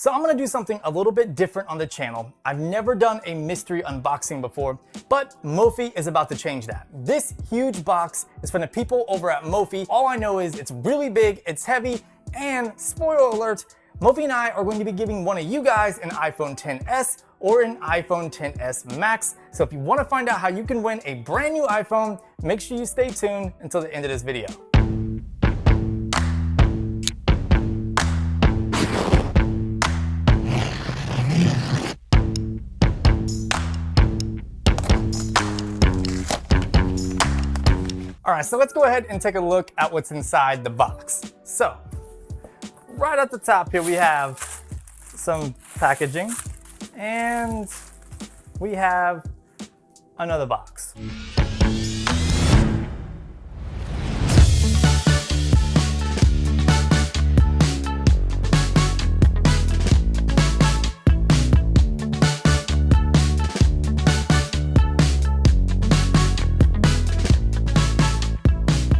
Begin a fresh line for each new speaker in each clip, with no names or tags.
So I'm gonna do something a little bit different on the channel. I've never done a mystery unboxing before, but Mophie is about to change that. This huge box is from the people over at Mophie. All I know is it's really big, it's heavy, and spoiler alert, Mophie and I are going to be giving one of you guys an iPhone XS or an iPhone XS Max. So if you wanna find out how you can win a brand new iPhone, make sure you stay tuned until the end of this video. All right, so let's go ahead and take a look at what's inside the box. So, right at the top here, we have some packaging and we have another box.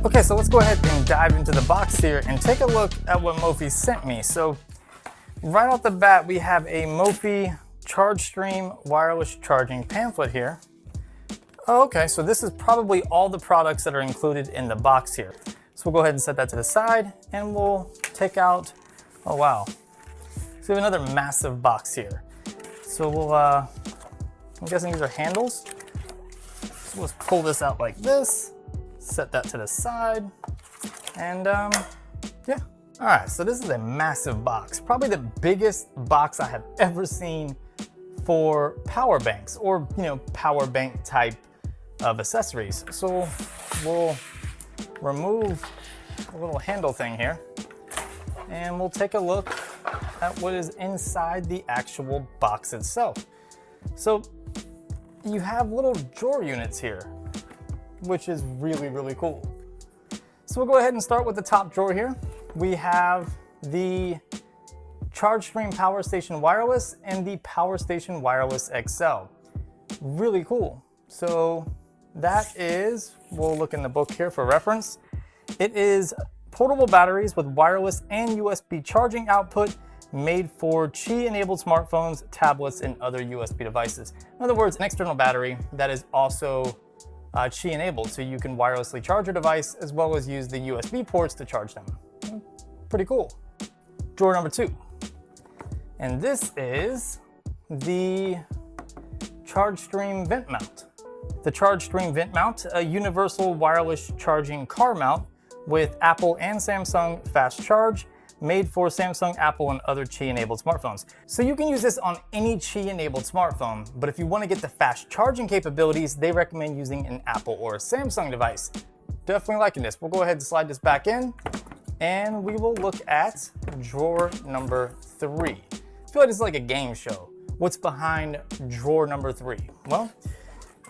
Okay, so let's go ahead and dive into the box here and take a look at what Mophie sent me. So right off the bat, we have a Mophie ChargeStream wireless charging pamphlet here. Oh, okay, so this is probably all the products that are included in the box here. So we'll go ahead and set that to the side and we'll take out, oh wow. So we have another massive box here. So we'll, I'm guessing these are handles. So let's pull this out like this. Set that to the side, and yeah. All right, so this is a massive box, probably the biggest box I have ever seen for power banks or, you know, power bank type of accessories. So we'll remove a little handle thing here, and we'll take a look at what is inside the actual box itself. So you have little drawer units here, which is really, really cool. So we'll go ahead and start with the top drawer here. We have the ChargeStream Power Station Wireless and the Power Station Wireless XL. Really cool. So that is, we'll look in the book here for reference. It is portable batteries with wireless and USB charging output made for Qi-enabled smartphones, tablets, and other USB devices. In other words, an external battery that is also Qi enabled, so you can wirelessly charge your device as well as use the USB ports to charge them. Pretty cool. Drawer number 2. And this is the ChargeStream vent mount. The ChargeStream vent mount, a universal wireless charging car mount with Apple and Samsung fast charge, made for Samsung, Apple, and other Qi-enabled smartphones. So you can use this on any Qi-enabled smartphone, but if you want to get the fast charging capabilities, they recommend using an Apple or a Samsung device. Definitely liking this. We'll go ahead and slide this back in, and we will look at drawer number 3. I feel like this is like a game show. What's behind drawer number 3? Well,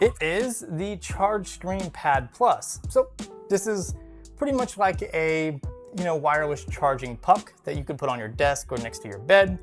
it is the ChargeStream Pad Plus. So this is pretty much like a wireless charging puck that you can put on your desk or next to your bed.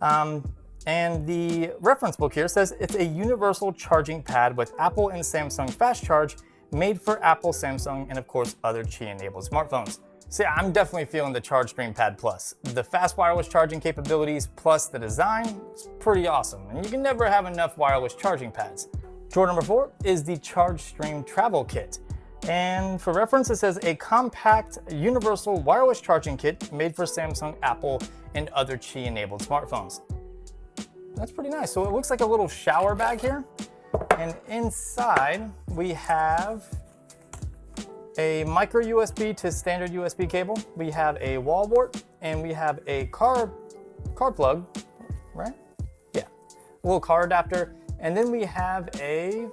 And the reference book here says it's a universal charging pad with Apple and Samsung fast charge made for Apple, Samsung, and of course other Qi-enabled smartphones. So yeah, I'm definitely feeling the ChargeStream Pad Plus. The fast wireless charging capabilities plus the design is pretty awesome, and you can never have enough wireless charging pads. Drawer number 4 is the ChargeStream Travel Kit. And for reference, it says a compact universal wireless charging kit made for Samsung, Apple, and other Qi-enabled smartphones. That's pretty nice. So it looks like a little shower bag here. And inside we have a micro USB to standard USB cable. We have a wall wart, and we have a car plug, right? Yeah, a little car adapter. And then we have a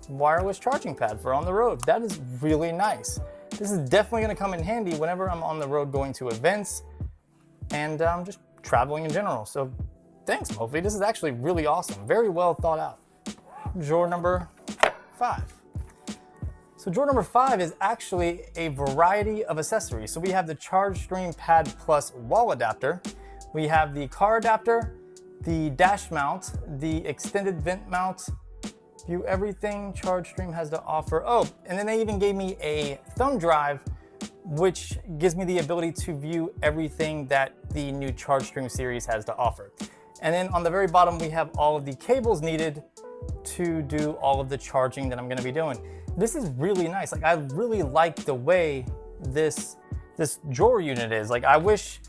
wireless charging pad for on the road. That is really nice. This is definitely going to come in handy whenever I'm on the road going to events and just traveling in general. So thanks, Mophie. This is actually really awesome. Very well thought out. Drawer number 5. So drawer number 5 is actually a variety of accessories. So we have the ChargeStream Pad Plus wall adapter. We have the car adapter, the dash mount, the extended vent mount, view everything ChargeStream has to offer. Oh, and then they even gave me a thumb drive which gives me the ability to view everything that the new ChargeStream series has to offer. And then on the very bottom, we have all of the cables needed to do all of the charging that I'm gonna be doing. This is really nice. Like, I really like the way this drawer unit is. Like, I wish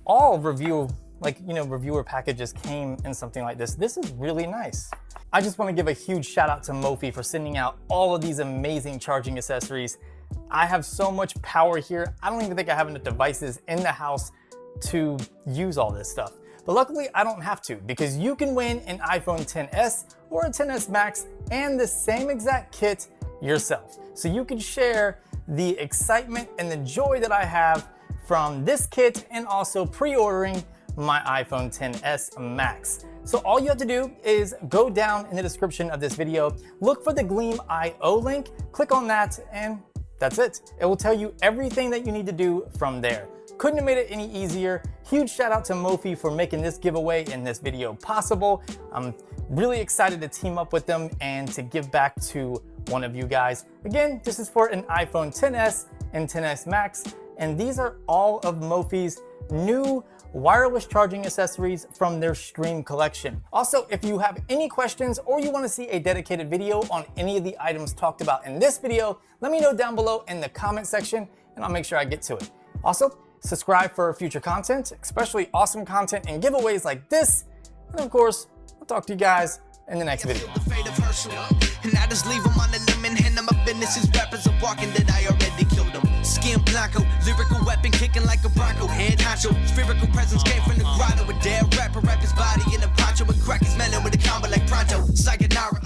all reviewer packages came in something like this. This is really nice. I just want to give a huge shout out to Mophie for sending out all of these amazing charging accessories. I have so much power here. I don't even think I have enough devices in the house to use all this stuff. But luckily I don't have to, because you can win an iPhone XS or a XS Max and the same exact kit yourself. So you can share the excitement and the joy that I have from this kit and also pre-ordering my iPhone XS Max. So all you have to do is go down in the description of this video, look for the Gleam IO link, click on that, and that's it. It will tell you everything that you need to do from there. Couldn't have made it any easier. Huge shout out to Mophie for making this giveaway and this video possible. I'm really excited to team up with them and to give back to one of you guys. Again, this is for an iPhone XS and XS Max, and these are all of Mophie's new wireless charging accessories from their Stream collection. Also, if you have any questions or you want to see a dedicated video on any of the items talked about in this video, let me know down below in the comment section and I'll make sure I get to it. Also, subscribe for future content, especially awesome content and giveaways like this. And of course, I'll talk to you guys in the next video. And I just leave them on the limb and hand them my business. Is rappers are walking that I already killed them. Skin blanco, lyrical weapon kicking like a bronco. Head honcho, spherical presence came from the grotto. A dead rapper, rap his body in a poncho. A crack is melon with a combo like pronto. Sayonara.